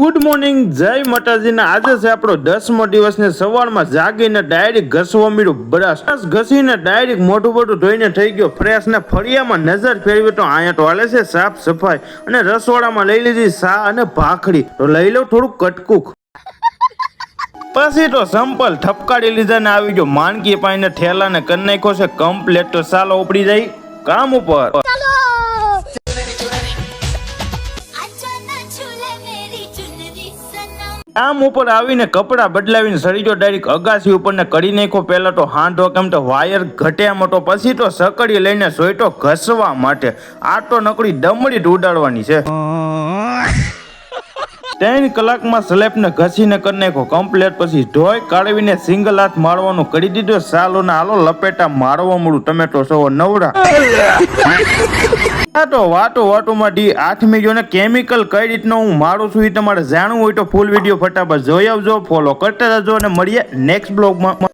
Good morning, જય માતાજીના. આજે છે આપણો 10મો દિવસ ને સવારમાં જાગીને ડાયરેક્ટ ઘસવા મળ્યું બ્રશ ઘસીને ડાયરેક્ટ મોઢું બોઢું ધોઈને થઈ ગયો ફ્રેશ ને ફળિયામાં નજર ફેરવી તો અહીંયા તો હાલે છે સાફ સફાઈ અને રસોડામાં લઈ લીધી સા અને ભાખરી. તો લઈ લો થોડું કટકુક. પછી તો સંપલ ઠપકાડી લીધા ને આવી ગયો માનકી પાઈને ઠેલા ને કરી નાખ્યો છે કમ્પ્લેટ. તો ચાલો ઉપડી જાય કામ ઉપર. કામ ઉપર આવીને કપડા બદલાવીને સડી ગયો ડાયરેક્ટ અગાસી ઉપર ને કરી નાખ્યો. પેલા તો હાંધો કેમ તો વાયર ઘટ્યા મોટો, પછી તો સકડી લઈને સોયટો ઘસવા માટે. આ તો નકડી દમડી ઉડાડવાની છે. 3 કલાકમાં સ્લેબ ને ઘસીને કરી નાખ્યો કમ્પ્લેટ. પછી ધોઈ કાઢવીને સિંગલ હાથ મારવાનું કરી દીધો. સાલો ને હાલો લપેટા મારવા મળું. ટમેટો સવો નવડા. તો વાટુમાં 8મી જો ને કેમિકલ કઈ રીતનો હું મારું છું એ તમારે જાણવું હોય તો ફૂલ વિડીયો ફટાફટ જોઈ આવજો, ફોલો કરતા જજો અને મળીએ નેક્સ્ટ બ્લોગમાં.